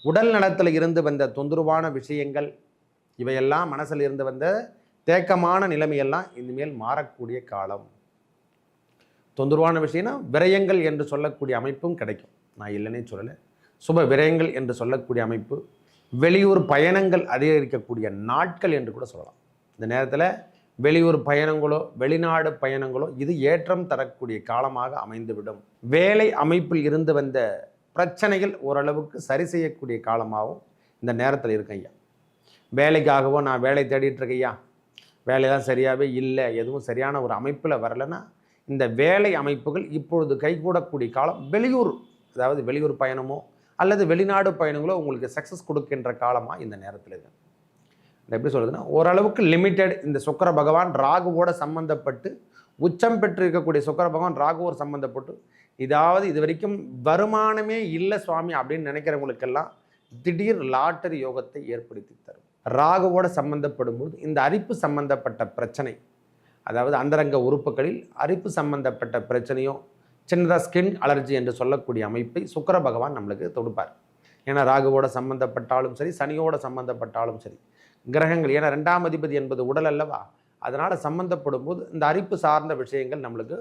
உடல் நலத்தில் இருந்து வந்த தொந்தரவான விஷயங்கள் இவையெல்லாம் மனசில் இருந்து வந்த தேக்கமான நிலைமையெல்லாம் இனிமேல் மாறக்கூடிய காலம். தொந்தரவான விஷயம்னா விரயங்கள் என்று சொல்லக்கூடிய அமைப்பும் கிடைக்கும். நான் இல்லைன்னே சொல்லலை. சுப விரயங்கள் என்று சொல்லக்கூடிய அமைப்பு, வெளியூர் பயணங்கள் அதிகரிக்கக்கூடிய நாட்கள் என்று கூட சொல்லலாம். இந்த நேரத்தில் வெளியூர் பயணங்களோ வெளிநாடு பயணங்களோ இது ஏற்றம் தரக்கூடிய காலமாக அமைந்துவிடும். வேலை அமைப்பில் இருந்து வந்த பிரச்சனைகள் ஓரளவுக்கு சரி செய்யக்கூடிய காலமாகவும் இந்த நேரத்தில் இருக்கு ஐயா. வேலைக்காகவோ நான் வேலை தேடிட்டு இருக்கையா, வேலையெல்லாம் சரியாகவே இல்லை, எதுவும் சரியான ஒரு அமைப்பில் வரலைன்னா இந்த வேலை அமைப்புகள் இப்பொழுது கைகூடக்கூடிய காலம். வெளியூர், அதாவது வெளியூர் பயணமோ அல்லது வெளிநாடு பயணங்களோ உங்களுக்கு சக்ஸஸ் கொடுக்கின்ற காலமாக இந்த நேரத்தில் இருக்கு. எப்படி சொல்றதுன்னா, ஓரளவுக்கு லிமிட்டெட். இந்த சுக்கிர பகவான் ராகுவோட சம்பந்தப்பட்டு உச்சம் பெற்று இருக்கக்கூடிய சுக்கிர பகவான் ராகுவோடு சம்பந்தப்பட்டு இதாவது இது வரைக்கும் வருமானமே இல்லை சுவாமி அப்படின்னு நினைக்கிறவங்களுக்கெல்லாம் திடீர் லாட்டரி யோகத்தை ஏற்படுத்தி தரும். ராகுவோட சம்பந்தப்படும் போது இந்த அரிப்பு சம்பந்தப்பட்ட பிரச்சனை, அதாவது அந்தரங்க உறுப்புகளில் அரிப்பு சம்பந்தப்பட்ட பிரச்சனையோ சின்னதாக ஸ்கின் அலர்ஜி என்று சொல்லக்கூடிய அமைப்பை சுக்கிர பகவான் நம்மளுக்கு தொடுப்பார். ஏன்னா ராகுவோட சம்பந்தப்பட்டாலும் சரி, சனியோட சம்பந்தப்பட்டாலும் சரி, கிரகங்கள், ஏன்னா 2ஆம் அதிபதி என்பது உடல் அல்லவா, அதனால் சம்பந்தப்படும் போது இந்த அரிப்பு சார்ந்த விஷயங்கள் நம்மளுக்கு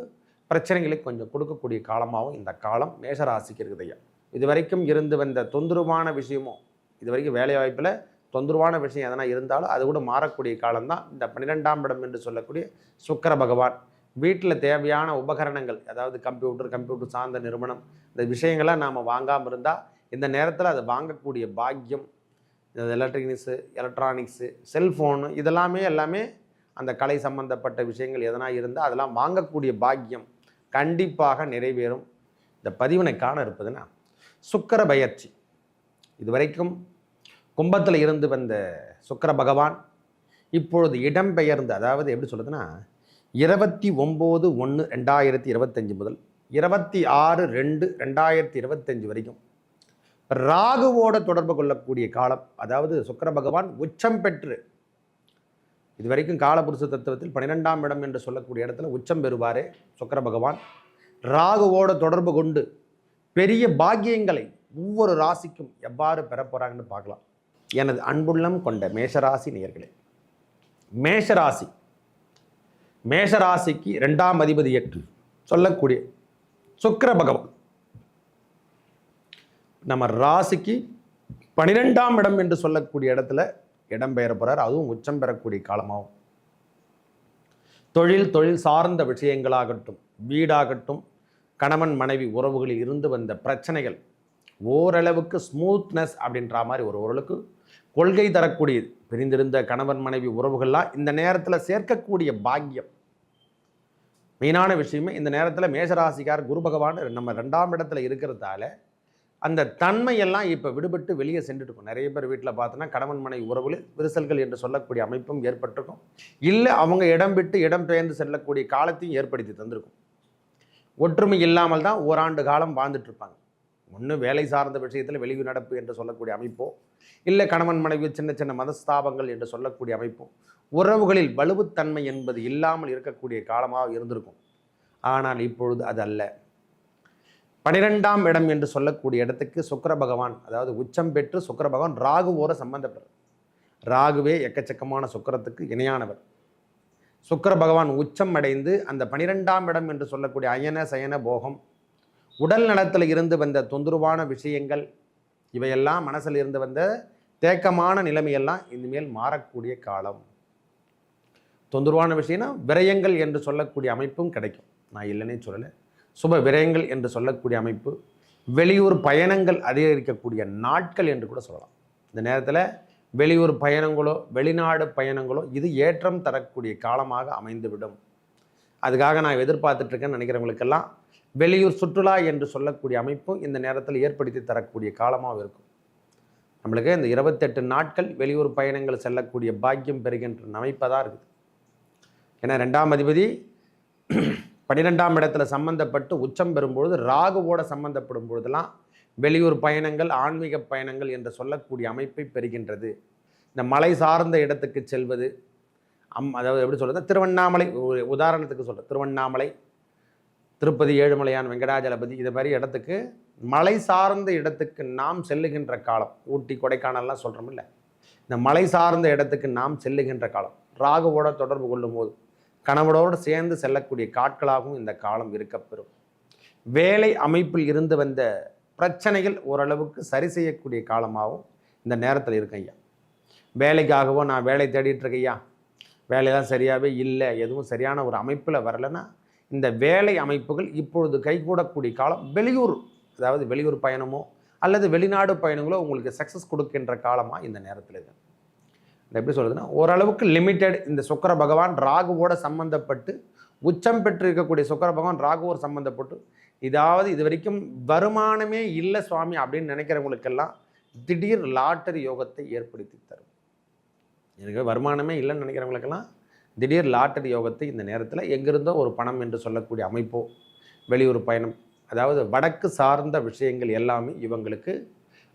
பிரச்சனைகளை கொஞ்சம் கொடுக்கக்கூடிய காலமாகவும் இந்த காலம் மேஷராசிக்கு இருக்குது ஐயா. இது வரைக்கும் இருந்து வந்த தொந்தரவான விஷயமோ, இது வரைக்கும் வேலை வாய்ப்பில் தொந்தரவான விஷயம் எதனா இருந்தாலும் அது கூட மாறக்கூடிய காலம்தான் இந்த 12ஆம் இடம் என்று சொல்லக்கூடிய சுக்கிர பகவான். வீட்டில் தேவையான உபகரணங்கள், அதாவது கம்ப்யூட்டர் சார்ந்த நிறுவனம், இந்த விஷயங்களை நாம் வாங்காமல் இருந்தால் இந்த நேரத்தில் அதை வாங்கக்கூடிய பாக்கியம், எலக்ட்ரானிக்ஸு செல்ஃபோனு எல்லாமே அந்த கலை சம்பந்தப்பட்ட விஷயங்கள் எதனா இருந்தால் அதெல்லாம் வாங்கக்கூடிய பாக்கியம் கண்டிப்பாக நிறைவேறும். இந்த பதிவினை காண இருப்பதுன்னா சுக்கிர பயிற்சி. இதுவரைக்கும் கும்பத்தில் இருந்து வந்த சுக்கிர பகவான் இப்பொழுது இடம்பெயர்ந்து, அதாவது எப்படி சொல்கிறதுன்னா 29/1/2025 முதல் 26/2/2025 வரைக்கும் ராகுவோட தொடர்பு கொள்ளக்கூடிய காலம். அதாவது சுக்கிர பகவான் உச்சம் பெற்று இதுவரைக்கும் காலபுருஷ தத்துவத்தில் 12ஆம் இடம் என்று சொல்லக்கூடிய இடத்துல உச்சம் பெறுவாரே சுக்கிர பகவான். ராகுவோட தொடர்பு கொண்டு பெரிய பாக்கியங்களை ஒவ்வொரு ராசிக்கும் எவ்வாறு பெற போகிறாங்கன்னு பார்க்கலாம். எனது அன்புள்ளம் கொண்ட மேஷராசி நேயர்களே, மேஷராசிக்கு 2ஆம் அதிபதி என்று சொல்லக்கூடிய சுக்கிர பகவான் நம்ம ராசிக்கு 12ஆம் இடம் என்று சொல்லக்கூடிய இடத்துல இடம்பெயர போகிறார். அதுவும் உச்சம் பெறக்கூடிய காலமாகும். தொழில் சார்ந்த விஷயங்களாகட்டும், வீடாகட்டும், கணவன் மனைவி உறவுகளில் இருந்து வந்த பிரச்சனைகள் ஓரளவுக்கு ஸ்மூத்னஸ் அப்படின்ற மாதிரி ஓரளவுக்கு கொள்கை தரக்கூடியது. பிரிந்திருந்த கணவன் மனைவி உறவுகள்லாம் இந்த நேரத்தில் சேர்க்கக்கூடிய பாக்கியம். மெயினான விஷயமே இந்த நேரத்தில் மேஷராசிக்கார் குரு பகவான் நம்ம 2ஆம் இடத்துல இருக்கிறதால அந்த தன்மையெல்லாம் இப்போ விடுபட்டு வெளியே சென்றுட்டு இருக்கும். நிறைய பேர் வீட்டில் பார்த்தோன்னா கணவன் மனைவி உறவுகளில் விரிசல்கள் என்று சொல்லக்கூடிய அமைப்பும் ஏற்பட்டிருக்கும். இல்லை அவங்க இடம் விட்டு இடம் பெயர்ந்து செல்லக்கூடிய காலத்தையும் ஏற்படுத்தி தந்திருக்கும். ஒற்றுமை இல்லாமல் தான் ஓராண்டு காலம் வாழ்ந்துட்டு இருப்பாங்க. ஒன்று வேலை சார்ந்த விஷயத்தில் வெளியூர் நடப்பு என்று சொல்லக்கூடிய அமைப்போ, இல்லை கணவன் மனைவி சின்ன மதஸ்தாபங்கள் என்று சொல்லக்கூடிய அமைப்போ, உறவுகளில் வலுவுத்தன்மை என்பது இல்லாமல் இருக்கக்கூடிய காலமாக இருந்திருக்கும். ஆனால் இப்பொழுது அது அல்ல. 12ஆம் இடம் என்று சொல்லக்கூடிய இடத்துக்கு சுக்கிர பகவான், அதாவது உச்சம் பெற்று சுக்கிர பகவான் ராகுவோட சம்பந்தப்படுற, ராகுவே எக்கச்சக்கமான சுக்கிரத்துக்கு இணையானவர். சுக்கிர பகவான் உச்சம் அடைந்து அந்த 12ஆம் இடம் என்று சொல்லக்கூடிய அயன சயன போகம், உடல் நலத்தில் இருந்து வந்த தொந்தரவான விஷயங்கள் இவையெல்லாம் மனசில் இருந்து வந்த தேக்கமான நிலைமையெல்லாம் இனிமேல் மாறக்கூடிய காலம். தொந்தரவான விஷயம்னா விரயங்கள் என்று சொல்லக்கூடிய அமைப்பும் கிடைக்கும். நான் இல்லைன்னே சொல்லலை. சுப விரயங்கள் என்று சொல்லக்கூடிய அமைப்பு, வெளியூர் பயணங்கள் அதிகரிக்கக்கூடிய நாட்கள் என்று கூட சொல்லலாம். இந்த நேரத்தில் வெளியூர் பயணங்களோ வெளிநாடு பயணங்களோ இது ஏற்றம் தரக்கூடிய காலமாக அமைந்துவிடும். அதுக்காக நான் எதிர்பார்த்துட்ருக்கேன்னு நினைக்கிறவங்களுக்கெல்லாம் வெளியூர் சுற்றுலா என்று சொல்லக்கூடிய அமைப்பும் இந்த நேரத்தில் ஏற்படுத்தி தரக்கூடிய காலமாக இருக்கும். நம்மளுக்கு இந்த 28 நாட்கள் வெளியூர் பயணங்கள் செல்லக்கூடிய பாக்கியம் பெறுகின்ற அமைப்பதாக இருக்குது. ஏன்னா 2ஆம் அதிபதி 12ஆம் இடத்துல சம்பந்தப்பட்டு உச்சம் பெறும்பொழுது ராகுவோட சம்பந்தப்படும் பொழுதெல்லாம் வெளியூர் பயணங்கள், ஆன்மீக பயணங்கள் என்று சொல்லக்கூடிய அமைப்பை பெறுகின்றது. இந்த மலை சார்ந்த இடத்துக்கு செல்வது, அதாவது எப்படி சொல்கிறது, திருவண்ணாமலை உதாரணத்துக்கு சொல்கிறேன், திருவண்ணாமலை, திருப்பதி, ஏழுமலையான் வெங்கடாஜலபதி, இது மாதிரி இடத்துக்கு மலை சார்ந்த இடத்துக்கு நாம் செல்லுகின்ற காலம், ஊட்டி கொடைக்கானல்லாம் சொல்கிறோம் இல்லை, இந்த மலை சார்ந்த இடத்துக்கு நாம் செல்லுகின்ற காலம், ராகுவோட தொடர்பு கொள்ளும் போது கணவனோடு சேர்ந்து செல்லக்கூடிய காட்களாகவும் இந்த காலம் இருக்கப்பெறும். வேலை அமைப்பில் இருந்து வந்த பிரச்சனைகள் ஓரளவுக்கு சரி செய்யக்கூடிய காலமாகவும் இந்த நேரத்தில் இருக்கு ஐயா. வேலைக்காகவோ நான் வேலை தேடிட்டு இருக்கையா, வேலையெல்லாம் சரியாகவே இல்லை, எதுவும் சரியான ஒரு அமைப்பில் வரலைன்னா இந்த வேலை அமைப்புகள் இப்பொழுது கைகூடக்கூடிய காலம். வெளியூர், அதாவது வெளியூர் பயணமோ அல்லது வெளிநாடு பயணங்களோ உங்களுக்கு சக்ஸஸ் கொடுக்கின்ற காலமாக இந்த நேரத்தில் இது. எப்படி சொல்கிறதுன்னா, ஓரளவுக்கு லிமிட்டெட். இந்த சுக்கிர பகவான் ராகுவோட சம்மந்தப்பட்டு உச்சம் பெற்று இருக்கக்கூடிய சுக்கிர பகவான் ராகுவோடு சம்மந்தப்பட்டு இதாவது இது வரைக்கும் வருமானமே இல்லை சுவாமி அப்படின்னு நினைக்கிறவங்களுக்கெல்லாம் திடீர் லாட்டரி யோகத்தை ஏற்படுத்தி தரும். எனக்கு வருமானமே இல்லைன்னு நினைக்கிறவங்களுக்கெல்லாம் திடீர் லாட்டரி யோகத்தை இந்த நேரத்தில் எங்கிருந்தோ ஒரு பணம் என்று சொல்லக்கூடிய அமைப்போ, வெளியூர் பயணம், அதாவது வடக்கு சார்ந்த விஷயங்கள் எல்லாமே இவங்களுக்கு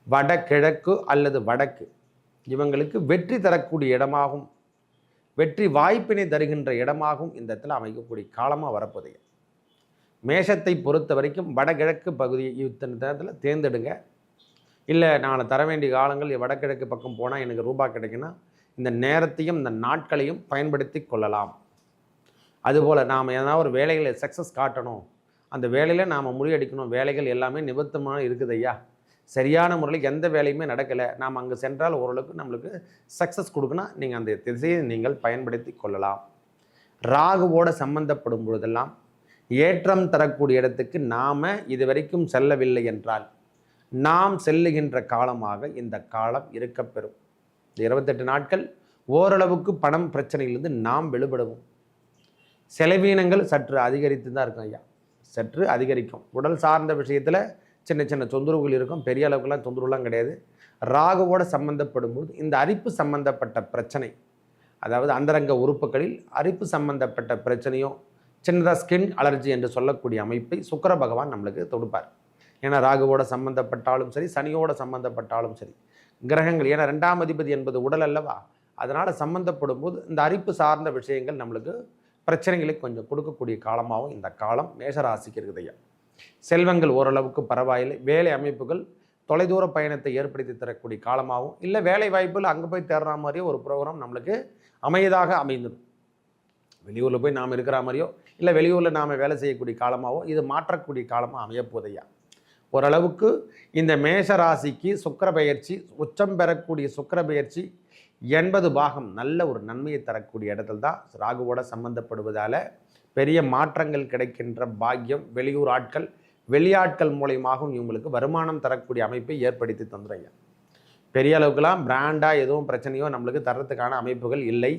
வடகிழக்கு அல்லது வடக்கு இவங்களுக்கு வெற்றி தரக்கூடிய இடமாகும், வெற்றி வாய்ப்பினை தருகின்ற இடமாகவும் இந்த இடத்துல அமைக்கக்கூடிய காலமாக வரப்போதைய. மேஷத்தை பொறுத்த வரைக்கும் வடகிழக்கு பகுதியை இத்தனை நேரத்தில் தேர்ந்தெடுங்க. இல்லை நான் தர வேண்டிய காலங்கள் வடகிழக்கு பக்கம் போனால் எனக்கு ரூபாய் கிடைக்குன்னா இந்த நேரத்தையும் இந்த நாட்களையும் பயன்படுத்தி கொள்ளலாம். அதுபோல் நாம் ஏதாவது ஒரு வேலைகளை சக்ஸஸ் காட்டணும், அந்த வேலையில் நாம் முறியடிக்கணும், வேலைகள் எல்லாமே நிபுத்தமாக இருக்குது ஐயா, சரியான முறையில் எந்த வேலையுமே நடக்கலை, நாம் அங்கே சென்றால் ஓரளவுக்கு நம்மளுக்கு சக்ஸஸ் கொடுக்கணும், நீங்கள் அந்த திசையை நீங்கள் பயன்படுத்தி கொள்ளலாம். ராகுவோடு சம்பந்தப்படும் பொழுதெல்லாம் ஏற்றம் தரக்கூடிய இடத்துக்கு நாம் இது வரைக்கும் செல்லவில்லை என்றால் நாம் செல்லுகின்ற காலமாக இந்த காலம் இருக்கப்பெறும். இந்த 28 நாட்கள் ஓரளவுக்கு பணம் பிரச்சனையிலிருந்து நாம் விடுபடுவோம். செலவீனங்கள் சற்று அதிகரித்து தான் இருக்கும் ஐயா, சற்று அதிகரிக்கும். உடல் சார்ந்த விஷயத்தில் சின்ன சின்ன தொந்தரவுகள் இருக்கும், பெரிய அளவுக்குலாம் தொந்தரவுலாம் கிடையாது. ராகுவோடு சம்பந்தப்படும் போது இந்த அரிப்பு சம்பந்தப்பட்ட பிரச்சனை, அதாவது அந்தரங்க உறுப்புகளில் அரிப்பு சம்பந்தப்பட்ட பிரச்சனையும் சின்னதாக ஸ்கின் அலர்ஜி என்று சொல்லக்கூடிய அமைப்பை சுக்கிர பகவான் நம்மளுக்கு தொடுப்பார். ஏன்னா ராகுவோட சம்பந்தப்பட்டாலும் சரி, சனியோட சம்பந்தப்பட்டாலும் சரி, கிரகங்கள், ஏன்னா 2ஆம் அதிபதி என்பது உடல் அல்லவா, அதனால் சம்பந்தப்படும் போது இந்த அரிப்பு சார்ந்த விஷயங்கள் நம்மளுக்கு பிரச்சனைகளை கொஞ்சம் கொடுக்கக்கூடிய காலமாகவும் இந்த காலம் மேஷராசிக்கு இருக்குது ஐயா. செல்வங்கள் ஓரளவுக்கு பரவாயில்லை. வேலை அமைப்புகள் தொலைதூர பயணத்தை ஏற்படுத்தி தரக்கூடிய காலமாகவும், இல்லை வேலை வாய்ப்பில் அங்கே போய் தேடுற மாதிரியோ ஒரு ப்ரோக்ராம் நம்மளுக்கு அமையதாக அமைந்துடும். வெளியூரில் போய் நாம் இருக்கிற மாதிரியோ இல்லை வெளியூரில் நாம் வேலை செய்யக்கூடிய காலமாகவோ இது மாற்றக்கூடிய காலமாக அமையப்போதையா. ஓரளவுக்கு இந்த மேஷராசிக்கு சுக்கிர பெயர்ச்சி, உச்சம் பெறக்கூடிய சுக்கிர பெயர்ச்சி 80 பாகம் நல்ல ஒரு நன்மையை தரக்கூடிய இடத்துல தான் ராகுவோட சம்பந்தப்படுவதால் பெரிய மாற்றங்கள் கிடைக்கின்ற பாக்கியம். வெளியூர் ஆட்கள், வெளியாட்கள் மூலயமாகவும் இவங்களுக்கு வருமானம் தரக்கூடிய அமைப்பை ஏற்படுத்தி தந்துடுங்க. பெரிய அளவுக்குலாம் பிராண்டாக எதுவும் பிரச்சனையோ நம்மளுக்கு தர்றதுக்கான அமைப்புகள் இல்லை,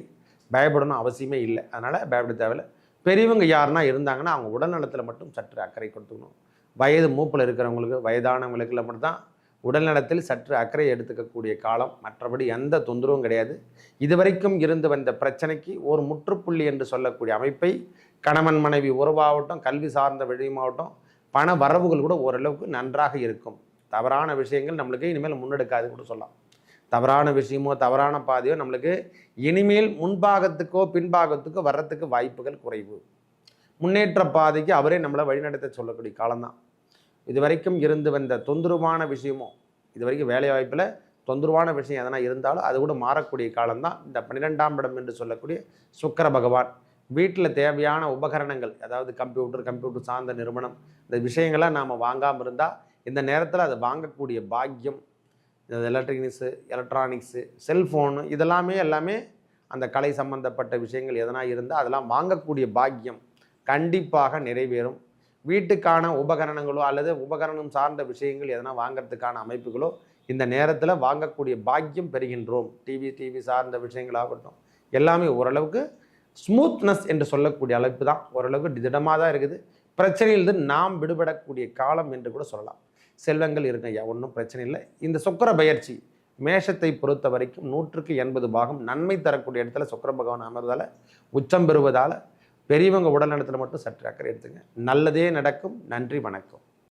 பயப்படணும் அவசியமே இல்லை. அதனால் பயப்பட தேவையில்லை. பெரியவங்க யாருன்னா இருந்தாங்கன்னா அவங்க உடல்நலத்தில் மட்டும் சற்று அக்கறை கொடுத்துக்கணும். வயது மூப்பில் இருக்கிறவங்களுக்கு, வயதானவங்களுக்குள்ள மட்டும்தான் உடல்நலத்தில் சற்று அக்கறை எடுத்துக்கக்கூடிய காலம். மற்றபடி எந்த தொந்தரவும் கிடையாது. இதுவரைக்கும் இருந்து வந்த பிரச்சனைக்கு ஒரு முற்றுப்புள்ளி என்று சொல்லக்கூடிய அமைப்பை கணவன் மனைவி உறவாகட்டும், கல்வி சார்ந்த விஷயமாகட்டும், பண வரவுகள் கூட ஓரளவுக்கு நன்றாக இருக்கும். தவறான விஷயங்கள் நம்மளுக்கு இனிமேல் முன்னெடுக்காது கூட சொல்லலாம். தவறான விஷயமோ தவறான பாதையோ நம்மளுக்கு இனிமேல் முன்பாகத்துக்கோ பின்பாகத்துக்கோ வர்றதுக்கு வாய்ப்புகள் குறைவு. முன்னேற்ற பாதைக்கு அவரே நம்மளை வழிநடத்த சொல்லக்கூடிய காலம்தான். இது வரைக்கும் இருந்து வந்த தொந்தரவான விஷயமோ, இது வரைக்கும் வேலை வாய்ப்பில் தொந்தரவான விஷயம் எதனா இருந்தாலும் அது கூட மாறக்கூடிய காலம்தான் இந்த 12ஆம் இடம் என்று சொல்லக்கூடிய சுக்கிர பகவான். வீட்டில் தேவையான உபகரணங்கள், அதாவது கம்ப்யூட்டர் சார்ந்த நிறுவனம், இந்த விஷயங்கள்லாம் நாம் வாங்காமல் இருந்தால் இந்த நேரத்தில் அதை வாங்கக்கூடிய பாக்கியம். எலக்ட்ரானிக்ஸு, செல்ஃபோனு, எல்லாமே அந்த கலை சம்பந்தப்பட்ட விஷயங்கள் எதனா இருந்தால் அதெல்லாம் வாங்கக்கூடிய பாக்கியம் கண்டிப்பாக நிறைவேறும். வீட்டுக்கான உபகரணங்களோ அல்லது உபகரணம் சார்ந்த விஷயங்கள் எதனா வாங்கிறதுக்கான அமைப்புகளோ இந்த நேரத்தில் வாங்கக்கூடிய பாக்கியம் பெறுகின்றோம். டிவி சார்ந்த விஷயங்களாகட்டும் எல்லாமே ஓரளவுக்கு ஸ்மூத்னஸ் என்று சொல்லக்கூடிய அளவுக்கு தான், ஓரளவுக்கு திடமாக தான் இருக்குது. பிரச்சனையிலிருந்து நாம் விடுபடக்கூடிய காலம் என்று கூட சொல்லலாம். செல்வங்கள் இருக்கும் ஐயா, ஒன்றும் பிரச்சனை இல்லை. இந்த சுக்கிர பெயர்ச்சி மேஷத்தை பொறுத்த வரைக்கும் 100க்கு 80 பாகம் நன்மை தரக்கூடிய இடத்துல சுக்கிர பகவான் அமர்வதால், உச்சம் பெறுவதால் பெரியவங்க உடல்நலத்தில் மட்டும் சற்று அக்கறை எடுத்துங்க. நல்லதே நடக்கும். நன்றி, வணக்கம்.